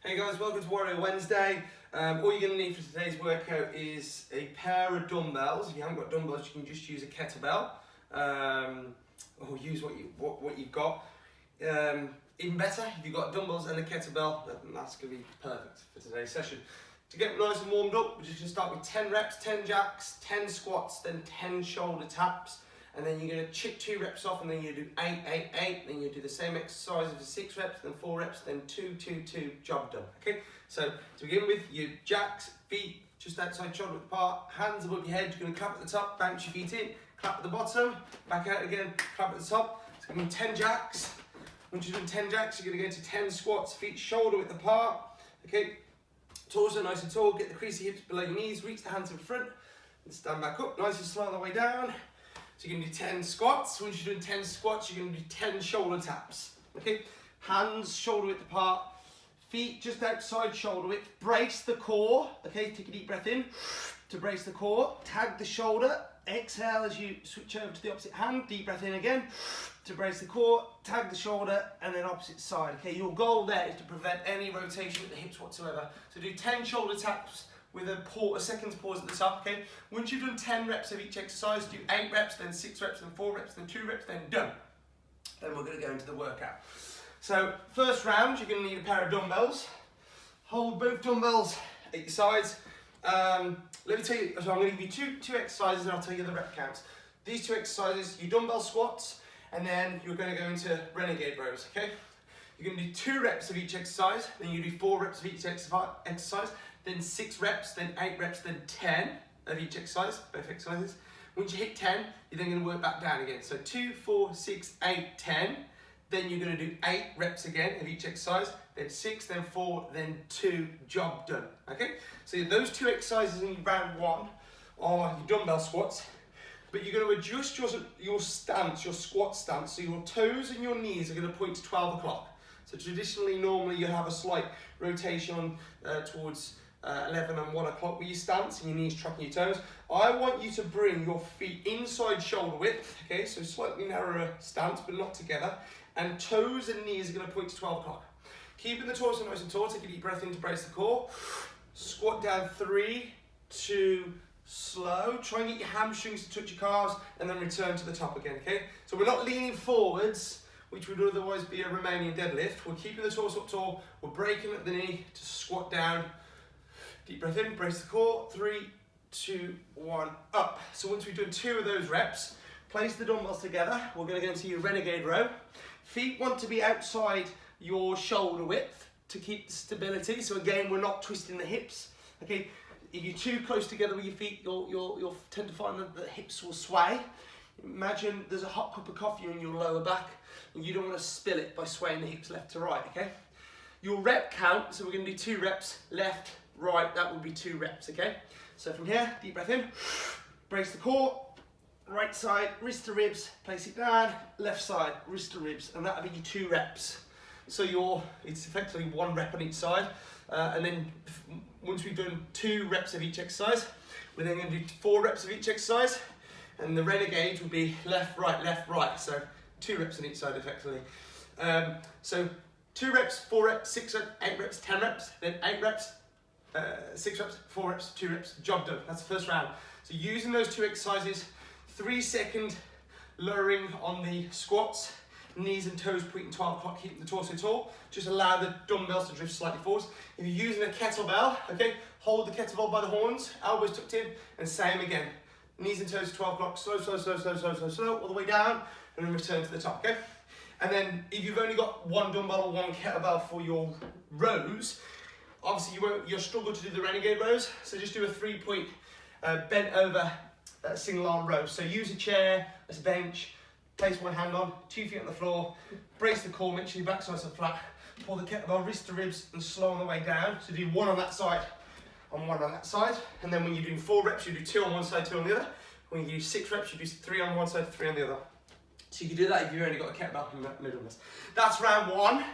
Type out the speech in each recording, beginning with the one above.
Hey guys, welcome to Warrior Wednesday. All you're going to need for today's workout is a pair of dumbbells. If you haven't got dumbbells, you can just use a kettlebell, or use what you've got. Even better, if you've got dumbbells and a kettlebell, that's going to be perfect for today's session. To get nice and warmed up, we're just going to start with 10 reps, 10 jacks, 10 squats, then 10 shoulder taps. And then you're going to chip 2 reps off, and then you do 8, 8, 8. Then you do the same exercise for 6 reps, then 4 reps, then 2, 2, 2. Job done. Okay. So to begin with, your jacks, feet just outside shoulder width apart, hands above your head. You're going to clap at the top, bounce your feet in, clap at the bottom, back out again, clap at the top. It's going to be 10 jacks. Once you've done 10 jacks, you're going to go to 10 squats, feet shoulder width apart. Okay. Torso nice and tall. Get the creasy hips below your knees. Reach the hands in front, and stand back up. Nice and slow on the way down. So you're going to do 10 squats. Once you're doing 10 squats, you're going to do 10 shoulder taps. Okay? Hands shoulder width apart. Feet just outside shoulder width. Brace the core. Okay? Take a deep breath in to brace the core. Tag the shoulder. Exhale as you switch over to the opposite hand. Deep breath in again to brace the core. Tag the shoulder and then opposite side. Okay? Your goal there is to prevent any rotation at the hips whatsoever. So do 10 shoulder taps with a second pause at the top, okay? Once you've done 10 reps of each exercise, do 8 reps, then 6 reps, then 4 reps, then 2 reps, then done. Then we're gonna go into the workout. So, first round, you're gonna need a pair of dumbbells. Hold both dumbbells at your sides. Let me tell you, so I'm gonna give you two exercises and I'll tell you the rep counts. These 2 exercises, your dumbbell squats, and then you're gonna go into renegade rows, okay? You're gonna do 2 reps of each exercise, then you do 4 reps of each exercise, then 6 reps, then 8 reps, then 10 of each exercise, both exercises. Once you hit 10, you're then going to work back down again. So 2, 4, 6, 8, 10. Then you're going to do 8 reps again of each exercise, then 6, then 4, then 2, job done. Okay? So those 2 exercises in round 1 are your dumbbell squats, but you're going to adjust your stance, your squat stance, so your toes and your knees are going to point to 12 o'clock. So traditionally, normally you have a slight rotation towards 11 and 1 o'clock with your stance and your knees tracking your toes. I want you to bring your feet inside shoulder width, okay, so slightly narrower stance but not together, and toes and knees are going to point to 12 o'clock. Keeping the torso nice and tall, take a deep breath in to brace the core. Squat down 3, 2, slow. Try and get your hamstrings to touch your calves and then return to the top again, okay? So we're not leaning forwards, which would otherwise be a Romanian deadlift. We're keeping the torso up tall, we're breaking at the knee to squat down. Deep breath in, brace the core, 3, 2, 1, up. So once we've done 2 of those reps, place the dumbbells together. We're gonna go into your renegade row. Feet want to be outside your shoulder width to keep the stability. So again, we're not twisting the hips. Okay, if you're too close together with your feet, you'll tend to find that the hips will sway. Imagine there's a hot cup of coffee in your lower back and you don't want to spill it by swaying the hips left to right, okay? Your rep count, so we're gonna do 2 reps, left, right, that would be 2 reps, okay? So from here, deep breath in, brace the core, right side, wrist to ribs, place it down, left side, wrist to ribs, and that'll be your 2 reps. So it's effectively 1 rep on each side, and then once we've done 2 reps of each exercise, we're then gonna do 4 reps of each exercise, and the renegade would be left, right, so 2 reps on each side effectively. So 2 reps, 4 reps, 6 reps, 8 reps, 10 reps, then 8 reps, 6 reps, 4 reps, 2 reps, job done. That's the first round. So using those 2 exercises, 3-second lowering on the squats, knees and toes pointing 12 o'clock, keeping the torso tall. Just allow the dumbbells to drift slightly forwards. If you're using a kettlebell, okay, hold the kettlebell by the horns, elbows tucked in, and same again. Knees and toes 12 o'clock, slow, all the way down, and then return to the top, okay? And then if you've only got 1 dumbbell or 1 kettlebell for your rows, obviously you'll struggle to do the renegade rows, so just do a 3-point bent over single arm row. So use a chair as a bench, place 1 hand on, 2 feet on the floor, brace the core, make sure your backside's flat, pull the kettlebell wrist to ribs and slow on the way down. So do 1 on that side and 1 on that side. And then when you're doing 4 reps, you do 2 on one side, 2 on the other. When you do 6 reps, you do 3 on one side, 3 on the other. So you can do that if you've only got a kettlebell in the middle of this. That's round 1.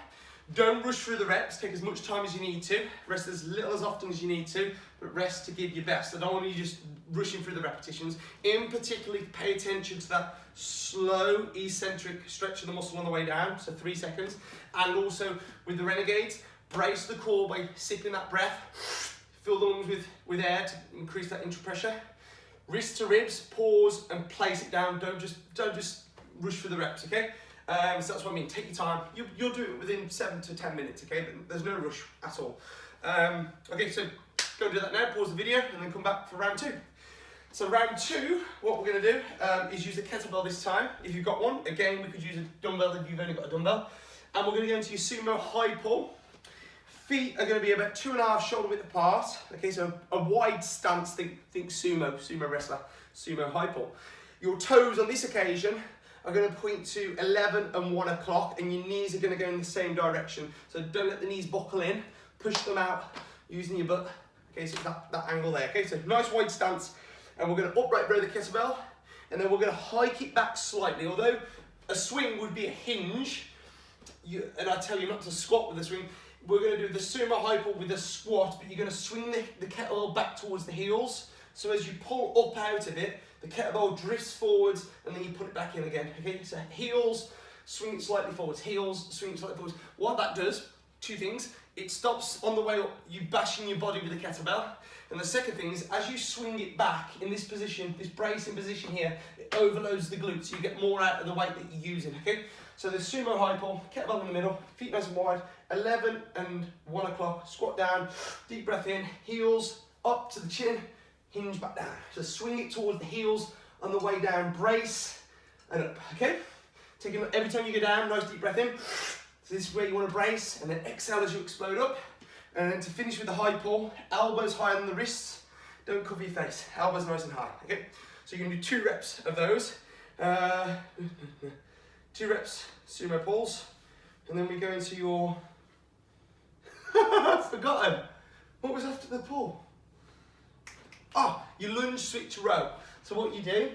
Don't rush through the reps, take as much time as you need to. Rest as little as often as you need to, but rest to give your best. I don't want you just rushing through the repetitions. In particular, pay attention to that slow eccentric stretch of the muscle on the way down, so 3 seconds. And also with the renegades, Brace the core by sipping that breath. Fill the lungs with air to increase that intra-pressure. Wrist to ribs, pause and place it down. Don't just rush for the reps, okay? So that's what I mean, take your time. You'll do it within 7 to 10 minutes, okay? But there's no rush at all. Okay, so go do that now, pause the video and then come back for round 2. So round 2, what we're gonna do is use a kettlebell this time. If you've got one, again, we could use a dumbbell if you've only got a dumbbell. And we're gonna go into your sumo high pull. Feet are gonna be about 2.5 shoulder width apart. Okay, so a wide stance, think sumo wrestler, sumo high pull. Your toes on this occasion are gonna point to 11 and 1 o'clock and your knees are gonna go in the same direction. So don't let the knees buckle in, push them out using your butt. Okay, so that angle there. Okay, so nice wide stance. And we're going to upright row the kettlebell, and then we're going to hike it back slightly. Although a swing would be a hinge, and I tell you not to squat with the swing, we're going to do the sumo high pull with a squat, but you're going to swing the kettlebell back towards the heels. So as you pull up out of it, the kettlebell drifts forwards, and then you put it back in again. Okay, so heels, swing it slightly forwards, heels, swing it slightly forwards. What that does, 2 things. It stops on the way up, you bashing your body with the kettlebell. And the second thing is, as you swing it back in this position, this bracing position here, it overloads the glutes, so you get more out of the weight that you're using, okay? So the sumo high pull, kettlebell in the middle, feet nice and wide, 11 and 1 o'clock, squat down, deep breath in, heels up to the chin, hinge back down. So swing it towards the heels on the way down, brace and up, okay? Taking every time you go down, nice deep breath in. So this is where you want to brace, and then exhale as you explode up. And then to finish with the high pull, elbows higher than the wrists, don't cover your face, elbows nice and high, okay? So you're gonna do 2 reps of those. 2 reps, sumo pulls, and then we go into your, I've forgotten, what was after the pull? Oh, your lunge switch row. So what you do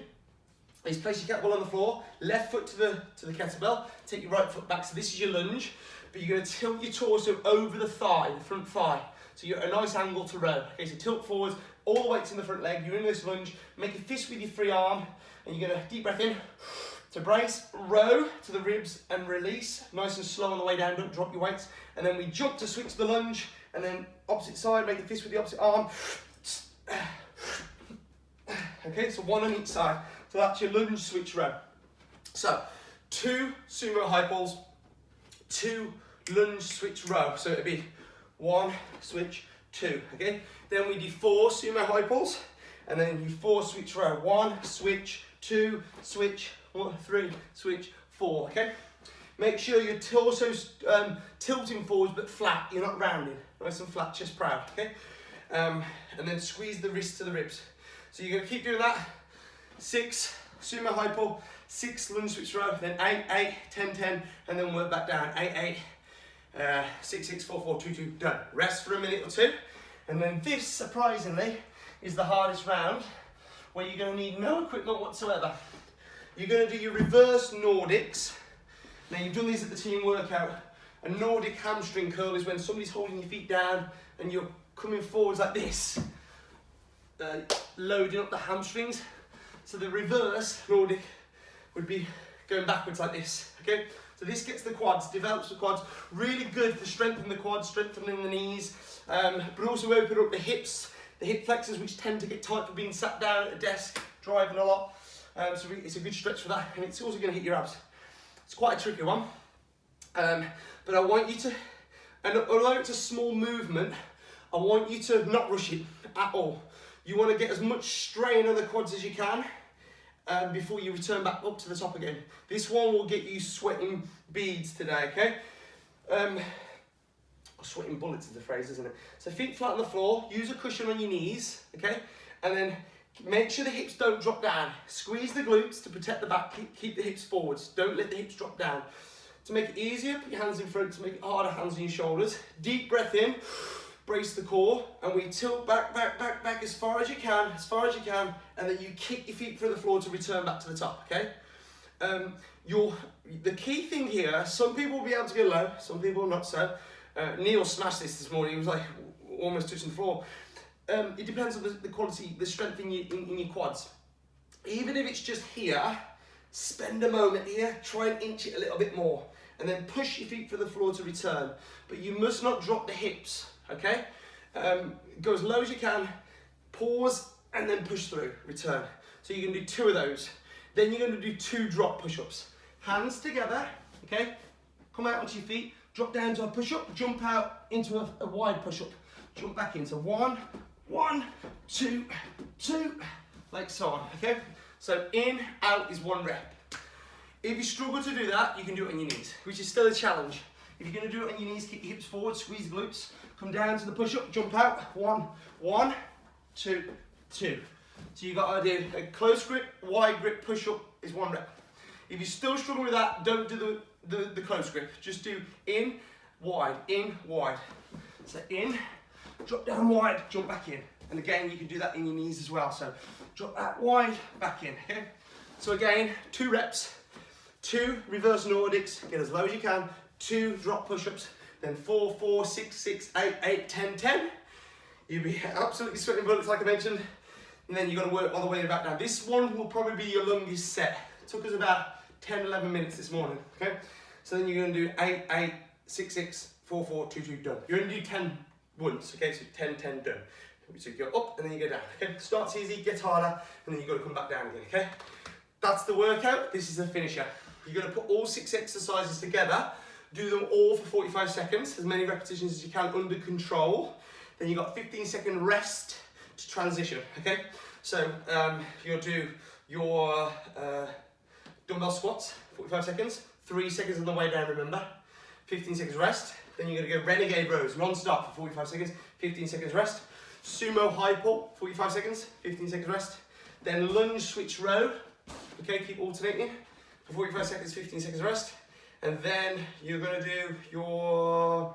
is place your kettlebell on the floor, left foot to the kettlebell, take your right foot back, so this is your lunge, but you're going to tilt your torso over the thigh, the front thigh, so you're at a nice angle to row. Okay, so tilt forwards, all the weight's in the front leg, you're in this lunge, make a fist with your free arm, and you're going to deep breath in, to brace, row to the ribs and release, nice and slow on the way down, don't drop your weights, and then we jump to switch the lunge, and then opposite side, make a fist with the opposite arm. Okay, so 1 on each side. So that's your lunge switch row. So 2 sumo high pulls, 2 lunge switch row. So it'd be 1, switch, 2, okay? Then we do 4 sumo high pulls, and then you 4 switch row. 1, switch, 2, switch, 1, 3, switch, 4, okay? Make sure your torso's tilting forwards but flat, you're not rounded. Nice and flat, chest proud, okay? And then squeeze the wrist to the ribs. So you're gonna keep doing that. 6 sumo high pull, 6 lunge switch row, then 8, 8, 10, 10, and then work back down. 8, 8, 6, 6, 4, 4, 2, 2, done. Rest for a minute or 2. And then this, surprisingly, is the hardest round, where you're gonna need no equipment whatsoever. You're gonna do your reverse Nordics. Now you've done these at the team workout. A Nordic hamstring curl is when somebody's holding your feet down and you're coming forwards like this, loading up the hamstrings. So the reverse Nordic would be going backwards like this, okay? So this gets the quads, develops the quads, really good for strengthening the quads, strengthening the knees, but also open up the hips, the hip flexors, which tend to get tight for being sat down at a desk, driving a lot. So it's a good stretch for that, and it's also going to hit your abs. It's quite a tricky one, but I want you to, and although it's a small movement, I want you to not rush it at all. You want to get as much strain on the quads as you can before you return back up to the top again. This one will get you sweating beads today, okay? Sweating bullets is the phrase, isn't it? So feet flat on the floor, use a cushion on your knees, okay? And then make sure the hips don't drop down. Squeeze the glutes to protect the back, keep the hips forwards. Don't let the hips drop down. To make it easier, put your hands in front. To make it harder, hands on your shoulders. Deep breath in. Brace the core, and we tilt back, back, back, back as far as you can, and then you kick your feet through the floor to return back to the top, okay? The key thing here, some people will be able to go low, some people not so. Neil smashed this morning, he was like almost touching the floor. It depends on the quality, the strength in your quads. Even if it's just here, spend a moment here, try and inch it a little bit more. and then push your feet for the floor to return. But you must not drop the hips, okay? Go as low as you can, pause, and then push through, return. So you're gonna do 2 of those. Then you're gonna do 2 drop push-ups. Hands together, okay? Come out onto your feet, drop down to a push-up, jump out into a wide push-up. Jump back into 1, 1, 2, 2, like so on, okay? So in, out is 1 rep. If you struggle to do that, you can do it on your knees, which is still a challenge. If you're gonna do it on your knees, kick your hips forward, squeeze the glutes, come down to the push-up, jump out, 1, 1, 2, 2. So you gotta do a close grip, wide grip push-up is 1 rep. If you still struggle with that, don't do the close grip. Just do in, wide, in, wide. So in, drop down wide, jump back in. And again, you can do that in your knees as well. So drop that wide, back in, okay? So again, 2 reps, 2 reverse Nordics, get as low as you can, 2 drop push-ups, then 4, 4, 6, 6, 8, 8, 10, 10. You'll be absolutely sweating bullets like I mentioned. And then you've got to work all the way back down. This one will probably be your longest set. It took us about 10, 11 minutes this morning, okay? So then you're gonna do 8, 8, 6, 6, 4, 4, 2, 2, done. You're gonna do 10 once, okay? So 10, 10, done. So you go up and then you go down, okay? Starts easy, gets harder, and then you've got to come back down again, okay? That's the workout, this is the finisher. You're gonna put all 6 exercises together, do them all for 45 seconds, as many repetitions as you can under control. Then you've got 15-second rest to transition, okay? So you'll do your dumbbell squats, 45 seconds, 3 seconds on the way down, remember? 15 seconds rest. Then you're gonna go renegade rows, non-stop for 45 seconds, 15 seconds rest. Sumo high pull, 45 seconds, 15 seconds rest. Then lunge switch row, okay, keep alternating for 45 seconds, 15 seconds rest. And then you're gonna do your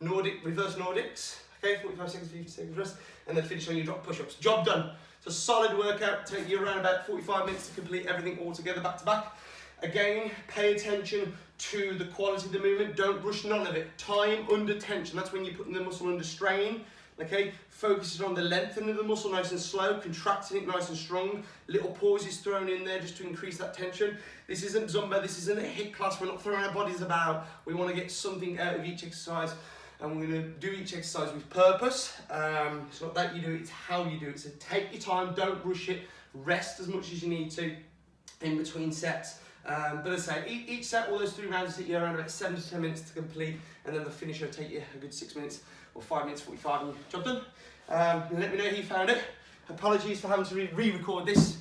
Nordic, reverse Nordics, okay, 45 seconds, 15 seconds rest, and then finish on your drop push-ups. Job done. It's a solid workout, take you around about 45 minutes to complete everything all together back to back. Again, pay attention to the quality of the movement, don't rush none of it. Time under tension, that's when you're putting the muscle under strain, okay? Focusing on the lengthening of the muscle nice and slow, contracting it nice and strong, little pauses thrown in there just to increase that tension. This isn't Zumba, this isn't a HIIT class, we're not throwing our bodies about, we want to get something out of each exercise. And we're going to do each exercise with purpose. It's not that you do it, it's how you do it. So take your time, don't rush it, rest as much as you need to in between sets. But as I say, each set, all those 3 rounds, take you around about 7 to 10 minutes to complete, and then the finisher will take you a good 6 minutes or 5 minutes 45 and job done. Let me know how you found it. Apologies for having to re-record this.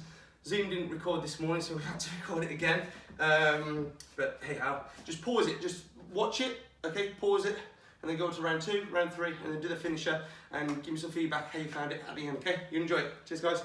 Zoom didn't record this morning, so we had to record it again. But hey how, just pause it, just watch it, okay, pause it, and then go to round 2, round 3, and then do the finisher, and give me some feedback how you found it at the end, okay? You enjoy it. Cheers guys.